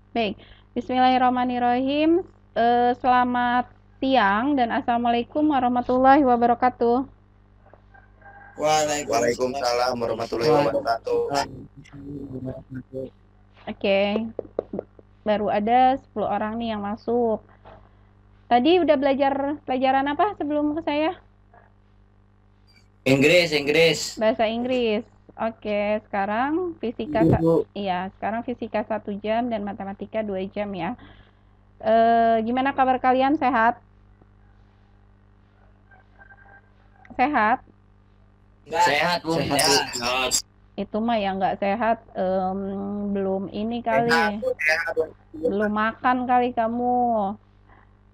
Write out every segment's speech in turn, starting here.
Baik, Bismillahirrahmanirrahim. Selamat siang dan Assalamualaikum warahmatullahi wabarakatuh. Waalaikumsalam Waalaikumsalam warahmatullahi wabarakatuh. Oke, baru ada 10 orang nih yang masuk. Tadi udah belajar pelajaran apa sebelum ke saya? Inggris. Bahasa Inggris. Oke, sekarang fisika, Bu. iya, sekarang fisika 1 jam dan matematika 2 jam ya. Gimana kabar kalian? Sehat? Sehat? Sehat, Bu. Sehat. Itu mah yang nggak sehat, belum ini kali, belum makan kali kamu,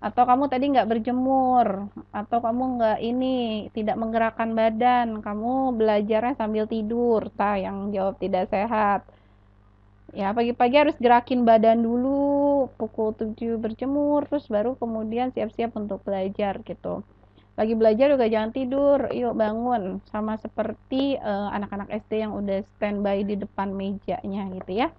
atau kamu tadi nggak berjemur, atau kamu nggak ini, tidak menggerakkan badan, kamu belajarnya sambil tidur, yang jawab tidak sehat. Ya, pagi-pagi harus gerakin badan dulu, pukul 7 berjemur, terus baru kemudian siap-siap untuk belajar gitu. Lagi belajar juga jangan tidur, yuk bangun. Sama seperti anak-anak SD yang udah standby di depan mejanya gitu ya.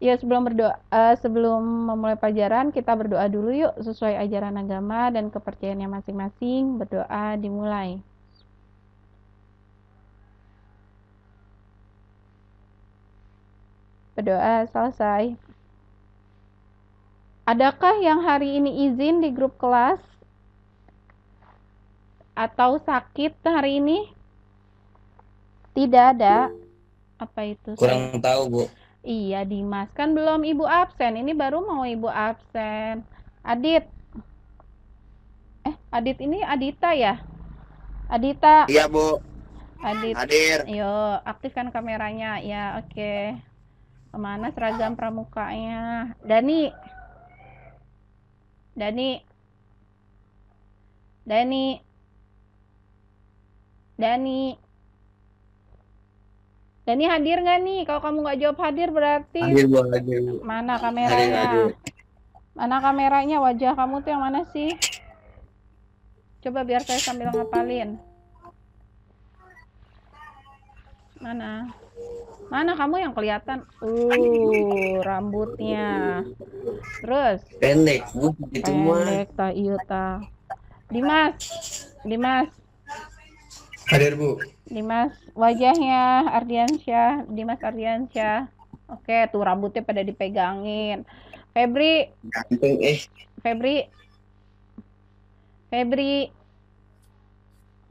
Ya, sebelum memulai pelajaran, kita berdoa dulu yuk sesuai ajaran agama dan kepercayaannya masing-masing. Berdoa dimulai. Berdoa selesai. Adakah yang hari ini izin di grup kelas atau sakit hari ini? Tidak ada. Apa itu? Kurang tahu, Bu. Iya, Dimas. Kan belum ibu absen. Ini baru mau ibu absen. Adit. Adit ini Adita ya? Adita. Iya, Bu. Adit. Hadir. Yuk, aktifkan kameranya. Ya, oke. Kemana seragam pramukanya? Dani. Dani. Dani. Dani. Dani hadir nggak nih? Kalau kamu nggak jawab hadir berarti Hadir, Bu. Hadir, Bu. mana Hadir, kameranya? hadir. Mana kameranya? Wajah kamu tuh yang mana sih? Coba biar saya sambil ngapalin. Mana? Mana kamu yang kelihatan? Rambutnya. Terus Pendek, Bu. Itu mah. pendek ta iya ta. Dimas. Dimas. Hadir, Bu. Dimas wajahnya Ardiansyah, Dimas Ardiansyah. Oke, tuh rambutnya pada dipegangin. Febri, Ganteng, Febri, Febri.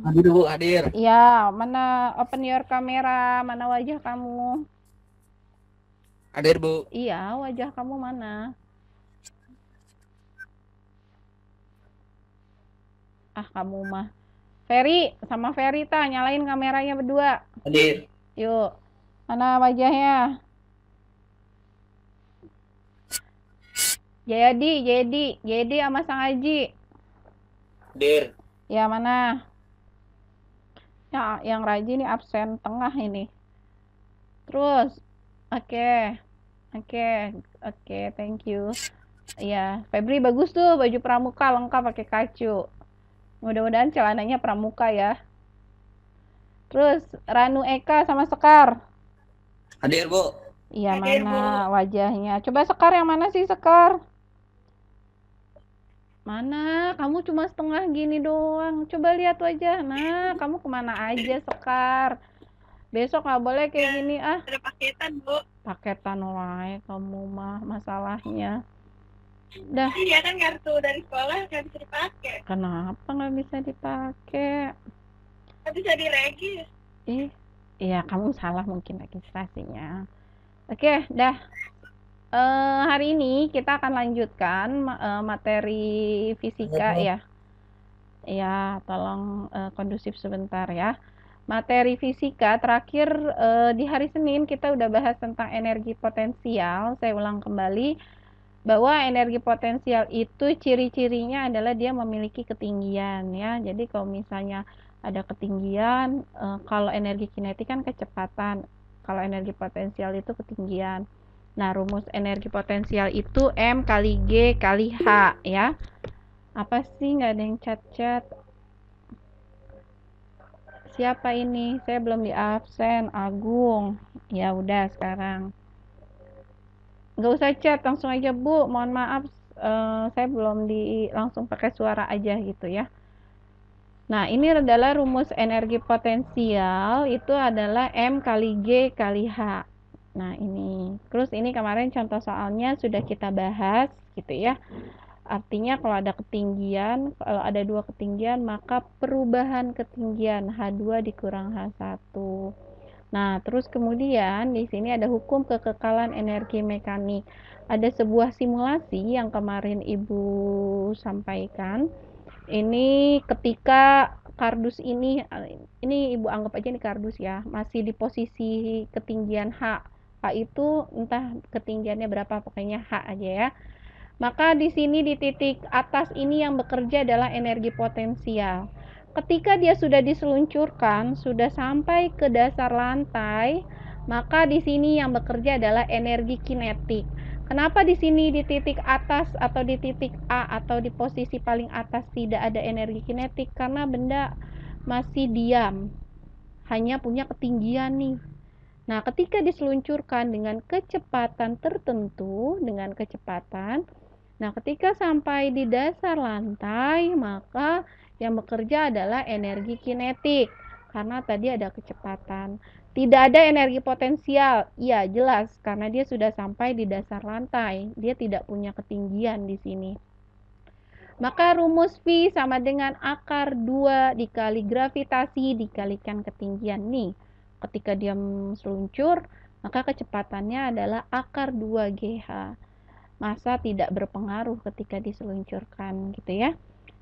Hadir, Bu. Hadir. Ya, mana open your camera, mana wajah kamu? Hadir, Bu. Iya, wajah kamu mana? Ah, kamu mah. Ferry, sama Ferry nyalain kameranya berdua. Hadir. Yuk. Mana wajahnya? Jayadi sama Sang Haji. Hadir. Ya, mana? Ya, yang Raji ini absen tengah ini. Terus, oke. Oke, thank you. Ya, Febri bagus tuh baju pramuka lengkap pakai kacu. Mudah-mudahan celananya pramuka ya. Terus Ranu Eka sama Sekar. Hadir, Bu. Iya, mana wajahnya? Coba Sekar yang mana sih Sekar? Mana? Kamu cuma setengah gini doang. Coba lihat wajah. Nah, kamu kemana aja Sekar? Besok nggak boleh kayak gini ah. Ada paketan, Bu. Paketan wae kamu mah masalahnya. Dah. Iya kan kartu dari sekolah nggak bisa dipakai. Kenapa nggak bisa dipakai? Nggak bisa diregis. Iya kamu salah mungkin registrasinya. Oke, dah. Hari ini kita akan lanjutkan materi fisika ya. Ya, tolong kondusif sebentar ya. Materi fisika terakhir di hari Senin kita udah bahas tentang energi potensial. Saya ulang kembali bahwa energi potensial itu ciri-cirinya adalah dia memiliki ketinggian ya. Jadi kalau misalnya ada ketinggian, kalau energi kinetik kan kecepatan, kalau energi potensial itu ketinggian. Nah, rumus energi potensial itu M kali G kali H ya. Apa sih nggak ada yang chat-chat? Siapa ini? Saya belum di absen. Agung. Ya udah sekarang. Nggak usah chat, langsung aja Bu. Mohon maaf, saya belum langsung pakai suara aja gitu ya. Nah, ini adalah rumus energi potensial, itu adalah M kali G kali H. Nah, ini. Terus ini kemarin contoh soalnya sudah kita bahas gitu ya. Artinya kalau ada ketinggian, kalau ada dua ketinggian, maka perubahan ketinggian H2 dikurang H1. Nah, terus kemudian di sini ada hukum kekekalan energi mekanik. Ada sebuah simulasi yang kemarin Ibu sampaikan. Ini ketika kardus ini Ibu anggap aja ini kardus ya, masih di posisi ketinggian H. H itu entah ketinggiannya berapa, pokoknya H aja ya. Maka di sini di titik atas ini yang bekerja adalah energi potensial. Ketika dia sudah diseluncurkan, sudah sampai ke dasar lantai, maka di sini yang bekerja adalah energi kinetik. Kenapa di sini di titik atas atau di titik A atau di posisi paling atas tidak ada energi kinetik? Karena benda masih diam, hanya punya ketinggian nih. Nah, ketika diseluncurkan dengan kecepatan tertentu, nah ketika sampai di dasar lantai, maka yang bekerja adalah energi kinetik, karena tadi ada kecepatan. Tidak ada energi potensial, iya jelas, karena dia sudah sampai di dasar lantai, dia tidak punya ketinggian di sini. Maka rumus V sama dengan akar 2 dikali gravitasi dikalikan ketinggian nih. Ketika dia meluncur, maka kecepatannya adalah akar 2 GH. Massa tidak berpengaruh ketika diseluncurkan gitu ya.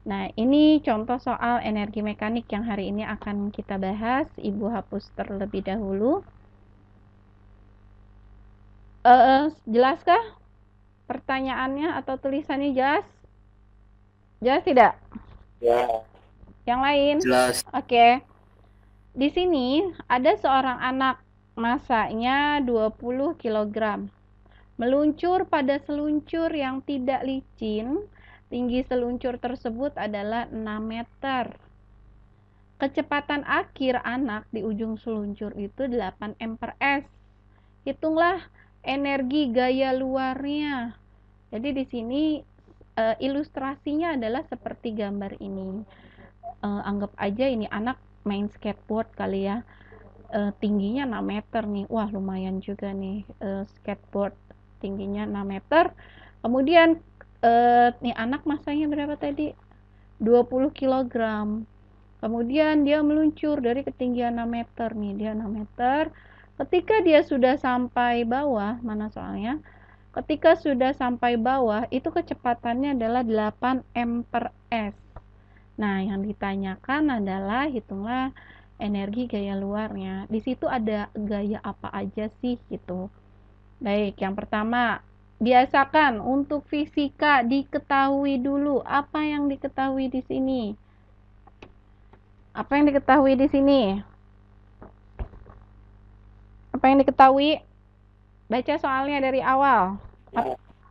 Nah, ini contoh soal energi mekanik yang hari ini akan kita bahas. Ibu hapus terlebih dahulu. Jelaskah pertanyaannya atau tulisannya jelas? Jelas tidak? Ya. Yang lain? Jelas. Oke. Di sini ada seorang anak, massanya 20 kg. Meluncur pada seluncur yang tidak licin. Tinggi seluncur tersebut adalah 6 meter. Kecepatan akhir anak di ujung seluncur itu 8 m/s. Hitunglah energi gaya luarnya. Jadi di sini ilustrasinya adalah seperti gambar ini. Anggap aja ini anak main skateboard kali ya. Tingginya 6 meter nih. Wah, lumayan juga nih skateboard tingginya 6 meter. Kemudian nih anak massanya berapa tadi? 20 kg. Kemudian dia meluncur dari ketinggian 6 meter nih, dia 6 meter. Ketika dia sudah sampai bawah, mana soalnya? Ketika sudah sampai bawah, itu kecepatannya adalah 8 m/s. Nah, yang ditanyakan adalah hitunglah energi gaya luarnya. Di situ ada gaya apa aja sih gitu. Baik, yang pertama, biasakan untuk fisika diketahui dulu. Apa yang diketahui di sini? Apa yang diketahui di sini? Apa yang diketahui? Baca soalnya dari awal.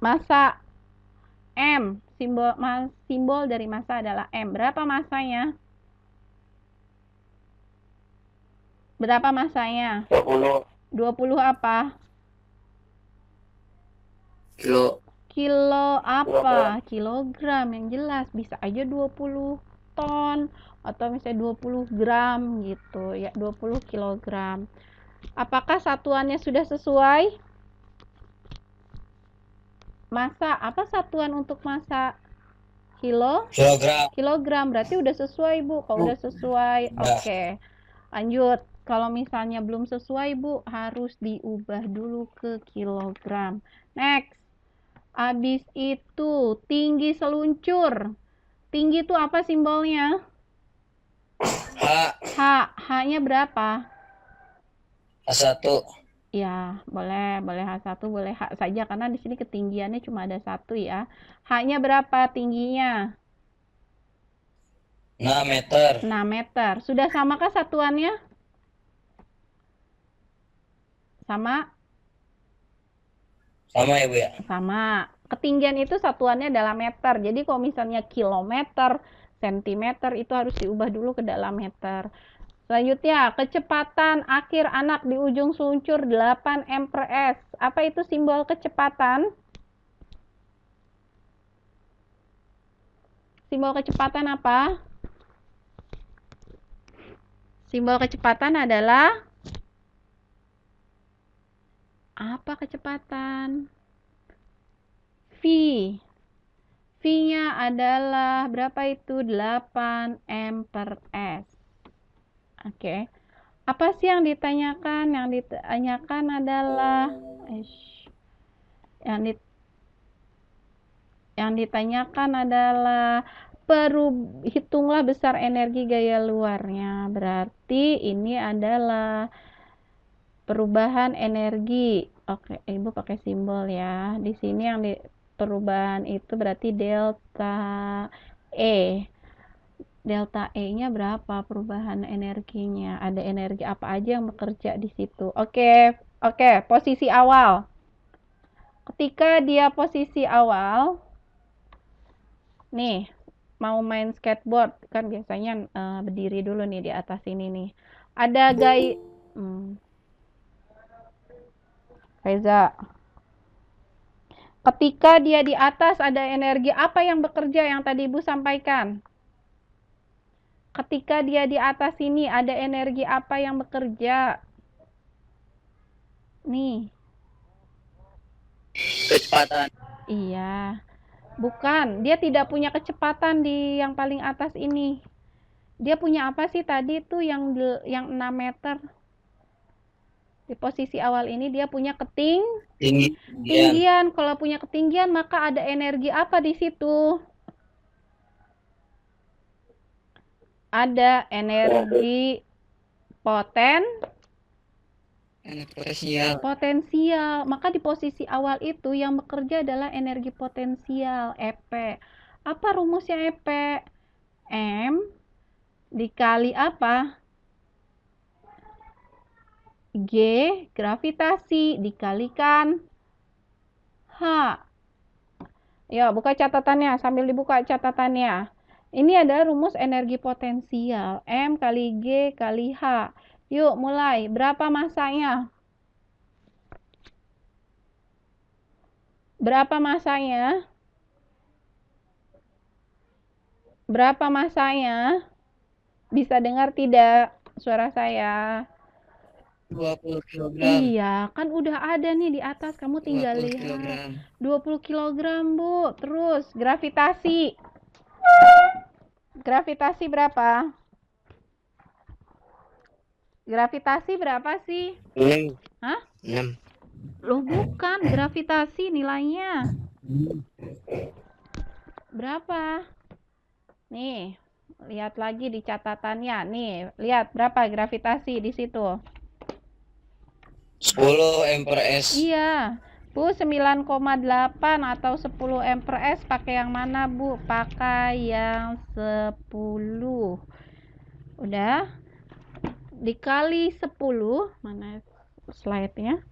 Massa M, simbol dari massa adalah M. Berapa massanya? Berapa massanya? 20. 20 apa? Kilo apa? Kilogram yang jelas. Bisa aja 20 ton atau misalnya 20 gram gitu ya, 20 kilogram. Apakah satuannya sudah sesuai? Massa, apa satuan untuk massa? Kilogram. Berarti udah sesuai, Bu. Kalau udah sesuai, oke. Lanjut. Kalau misalnya belum sesuai, Bu, harus diubah dulu ke kilogram. Next. Habis itu tinggi seluncur. Tinggi itu apa simbolnya? H. H-nya berapa? H1. Ya, boleh H1, boleh H saja karena di sini ketinggiannya cuma ada 1 ya. H-nya berapa tingginya? 6 meter. 6 meter. Sudah samakah satuannya? Sama? Sama ya, Bu ya? Sama. Ketinggian itu satuannya dalam meter. Jadi kalau misalnya kilometer, sentimeter itu harus diubah dulu ke dalam meter. Selanjutnya, kecepatan akhir anak di ujung seluncur 8 m/s. Apa itu simbol kecepatan? Simbol kecepatan apa? Simbol kecepatan adalah apa kecepatan? V. V-nya adalah berapa itu? 8 m/s. Oke. Apa sih yang ditanyakan? Yang ditanyakan adalah yang ditanyakan adalah hitunglah besar energi gaya luarnya. Berarti ini adalah perubahan energi. Oke, Ibu pakai simbol ya. Di sini yang perubahan itu berarti delta E. Delta E-nya berapa perubahan energinya? Ada energi apa aja yang bekerja di situ? Oke, posisi awal. Ketika dia posisi awal, nih, mau main skateboard kan biasanya berdiri dulu nih di atas ini nih. Ada Reza. Ketika dia di atas ada energi apa yang bekerja yang tadi Ibu sampaikan? Ketika dia di atas ini ada energi apa yang bekerja? Nih. Kecepatan. Iya. Bukan, dia tidak punya kecepatan di yang paling atas ini. Dia punya apa sih tadi tuh yang 6 meter? Di posisi awal ini dia punya ketinggian. Kalau punya ketinggian maka ada energi apa di situ? Ada energi potensial. Maka di posisi awal itu yang bekerja adalah energi potensial, EP. Apa rumusnya EP? M dikali apa? G gravitasi dikalikan H. Ya, buka catatannya sambil dibuka catatannya. Ini ada rumus energi potensial, M kali G kali H. Yuk, mulai. Berapa masanya? Berapa masanya? Berapa masanya? Bisa dengar tidak suara saya? 20 kg. Iya, kan udah ada nih di atas. Kamu tinggal 20 lihat. kg. 20 kg, Bu. Terus, gravitasi. Gravitasi berapa? Gravitasi berapa sih? 6. Hah? 6. Loh, bukan. Gravitasi nilainya. Berapa? Nih, lihat lagi di catatannya. Nih, lihat berapa gravitasi di situ. 10 m/s. Iya. Bu, 9,8 atau 10 m/s pakai yang mana, Bu? Pakai yang 10. Udah? Dikali 10, mana slide-nya?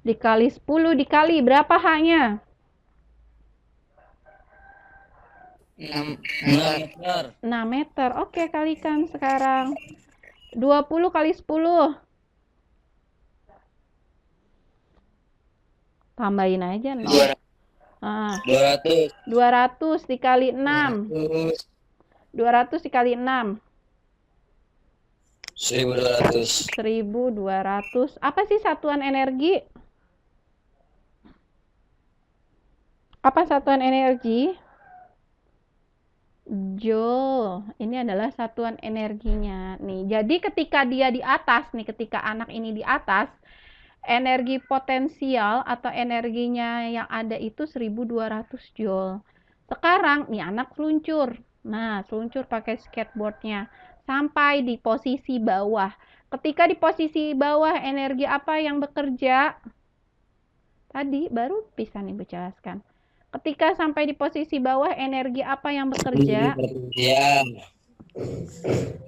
Dikali 10 dikali berapa H-nya? 6 meter. 6 meter. Oke, kalikan sekarang. 20 kali 10. Tambahin aja 0. 200. 200 dikali 6. 200 dikali 6. 1200. 1200. Apa sih satuan energi? Apa satuan energi? Joule. Ini adalah satuan energinya. Nih, jadi ketika dia di atas, nih ketika anak ini di atas, energi potensial atau energinya yang ada itu 1200 joule. Sekarang nih anak seluncur. Nah, seluncur pakai skateboardnya sampai di posisi bawah. Ketika di posisi bawah, energi apa yang bekerja? Tadi baru bisa nih jelaskan. Ketika sampai di posisi bawah, energi apa yang bekerja?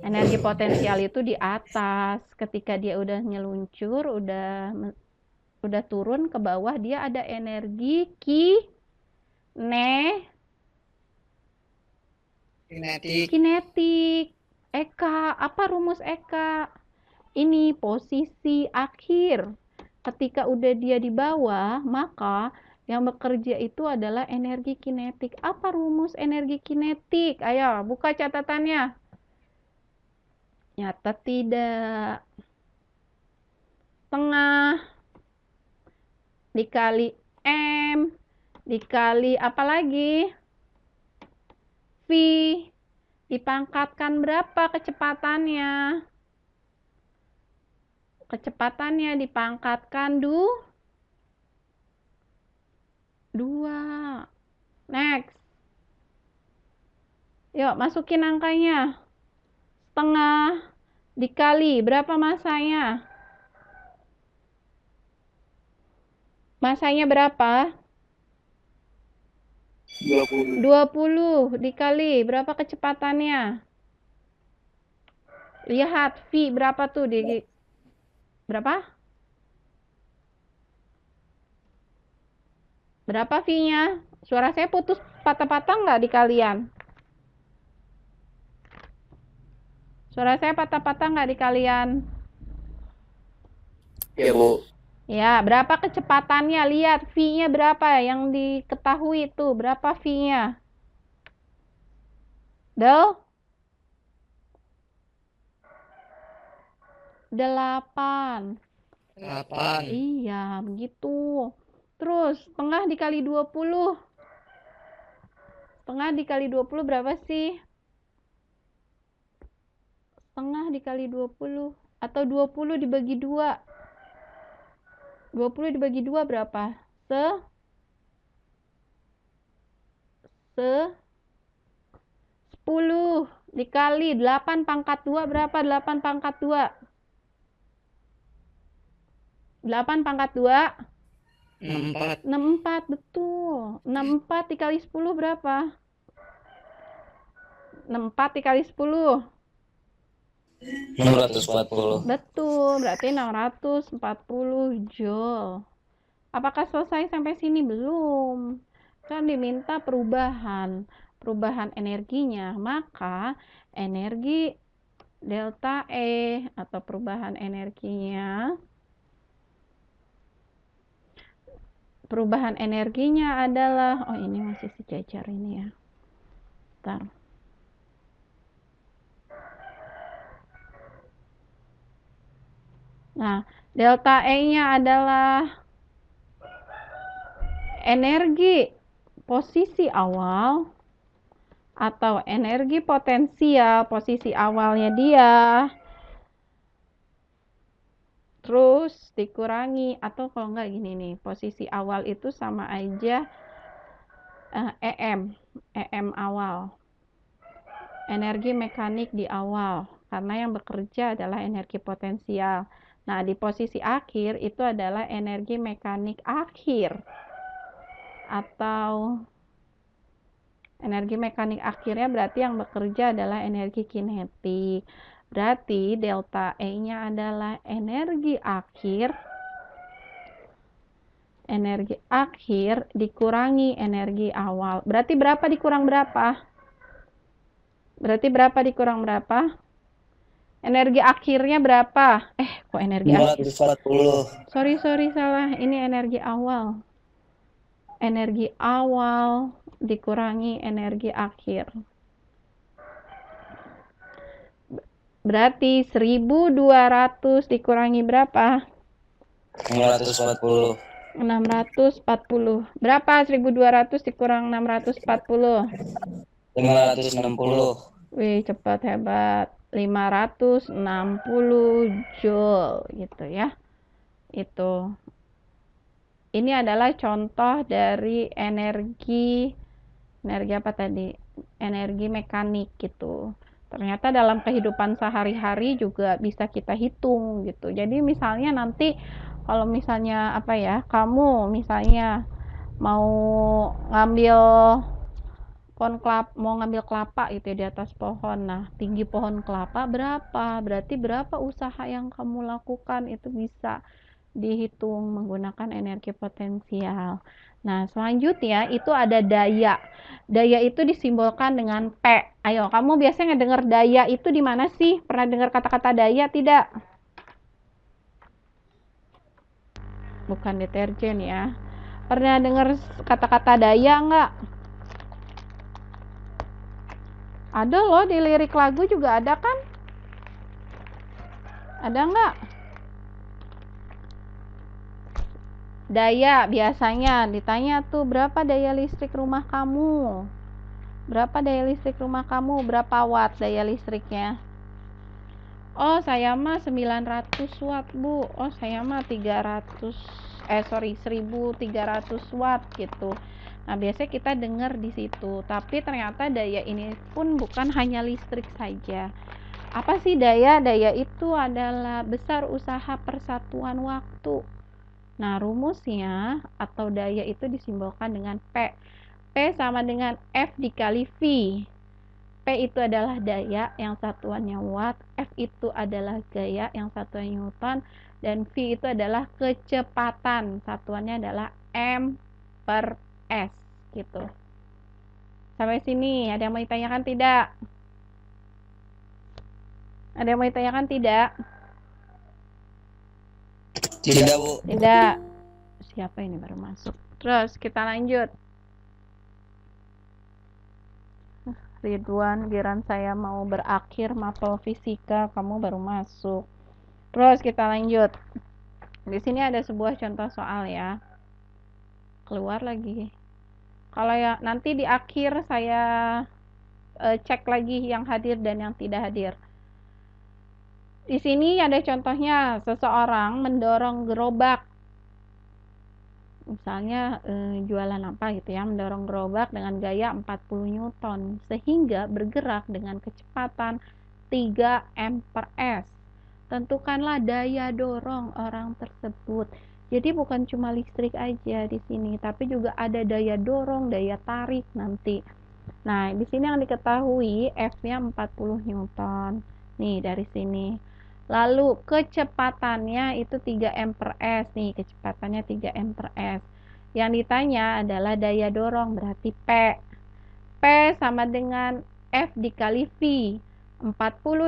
Energi potensial itu di atas. Ketika dia udah nyeluncur, udah turun ke bawah, dia ada energi kinetik. Eka. Apa rumus Eka? Ini posisi akhir. Ketika udah dia di bawah, maka yang bekerja itu adalah energi kinetik. Apa rumus energi kinetik? Ayo, buka catatannya. Nyata tidak. Setengah dikali M dikali apa lagi? V dipangkatkan berapa kecepatannya? Kecepatannya dipangkatkan 2. Next. Yuk, masukin angkanya. Setengah dikali berapa masanya? Masanya berapa? 20 dikali berapa kecepatannya? Lihat V berapa tuh di berapa? Berapa V-nya? Suara saya putus patah-patah nggak di kalian? Suara saya patah-patah nggak di kalian? Ya, Bu. Ya, berapa kecepatannya? Lihat V-nya berapa yang diketahui itu? Berapa V-nya? Del? 8. 8. Iya, begitu. Terus, setengah dikali 20. Setengah dikali 20 berapa sih? Setengah dikali 20. Atau 20 dibagi 2. 20 dibagi 2 berapa? 10 dikali 8 pangkat 2 berapa? 8 pangkat 2. 8 pangkat 2. 64. 64, betul. 64 dikali 10 berapa? 64 dikali 10. 640. Betul, berarti 640 joule. Apakah selesai sampai sini? Belum. Kan diminta perubahan energinya. Maka energi delta E atau perubahan energinya adalah, oh ini masih sejajar ini ya. Bentar. Nah, delta E-nya adalah energi posisi awal atau energi potensial posisi awalnya dia, terus dikurangi, atau kalau enggak gini nih, posisi awal itu sama aja EM awal, energi mekanik di awal, karena yang bekerja adalah energi potensial. Nah, di posisi akhir itu adalah energi mekanik akhir, atau energi mekanik akhirnya berarti yang bekerja adalah energi kinetik. Berarti delta E-nya adalah energi akhir dikurangi energi awal. Berarti berapa dikurang berapa? Energi akhirnya berapa? Kok energi akhir? 240. Sorry, salah. Ini energi awal. Energi awal dikurangi energi akhir. Berarti 1200 dikurangi berapa? 640. 640. Berapa 1200 dikurang 640? 560. Wih, cepat, hebat. 560 joule gitu ya. Itu. Ini adalah contoh dari energi apa tadi? Energi mekanik gitu. Ternyata dalam kehidupan sehari-hari juga bisa kita hitung gitu. Jadi misalnya nanti kalau misalnya apa ya, kamu misalnya mau ngambil kelapa gitu ya di atas pohon. Nah, tinggi pohon kelapa berapa? Berarti berapa usaha yang kamu lakukan itu bisa dihitung menggunakan energi potensial. Nah, selanjutnya itu ada daya. Daya itu disimbolkan dengan P. Ayo, kamu biasanya dengar daya itu di mana sih? Pernah dengar kata-kata daya tidak? Bukan deterjen ya. Pernah dengar kata-kata daya nggak? Ada loh, di lirik lagu juga ada kan? Ada nggak? Daya, biasanya ditanya tuh, berapa daya listrik rumah kamu? Berapa daya listrik rumah kamu? Berapa watt daya listriknya? Oh, saya mah 900 watt, Bu. Oh, saya mah 1300 watt gitu. Nah, biasanya kita dengar di situ. Tapi ternyata daya ini pun bukan hanya listrik saja. Apa sih daya? Daya itu adalah besar usaha persatuan waktu. Nah, rumusnya atau daya itu disimbolkan dengan P. P sama dengan F dikali V. P itu adalah daya yang satuannya watt, F itu adalah gaya yang satuannya newton, dan V itu adalah kecepatan, satuannya adalah M per S gitu. Sampai sini ada yang mau ditanyakan tidak? Ada yang mau ditanyakan tidak? Tidak, Bu. Tidak. Siapa ini baru masuk? Terus kita lanjut. Ridwan, giran saya mau berakhir mapel fisika, kamu baru masuk. Terus kita lanjut. Di sini ada sebuah contoh soal ya. Keluar lagi. Kalau ya nanti di akhir saya cek lagi yang hadir dan yang tidak hadir. Di sini ada contohnya, seseorang mendorong gerobak. Misalnya jualan apa gitu ya, mendorong gerobak dengan gaya 40 Newton sehingga bergerak dengan kecepatan 3 M per S. Tentukanlah daya dorong orang tersebut. Jadi bukan cuma listrik aja di sini, tapi juga ada daya dorong, daya tarik nanti. Nah, di sini yang diketahui F-nya 40 Newton. Nih dari sini. Lalu kecepatannya itu 3 M per S. Nih, kecepatannya 3 M per S. Yang ditanya adalah daya dorong, berarti P. P sama dengan F dikali V. 40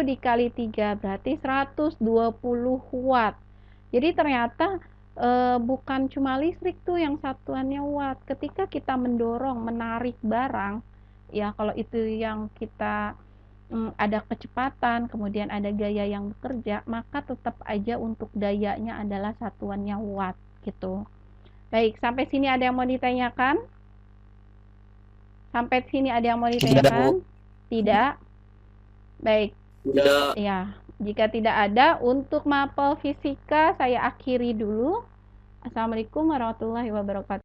dikali 3 berarti 120 watt. Jadi ternyata bukan cuma listrik tuh yang satuannya watt. Ketika kita mendorong, menarik barang, ya kalau itu yang kita ada kecepatan, kemudian ada gaya yang bekerja, maka tetap aja untuk dayanya adalah satuannya watt gitu. Baik, sampai sini ada yang mau ditanyakan? Sampai sini ada yang mau ditanyakan? Tidak. Baik. Tidak. Ya, jika tidak ada, untuk mapel fisika saya akhiri dulu. Assalamualaikum warahmatullahi wabarakatuh.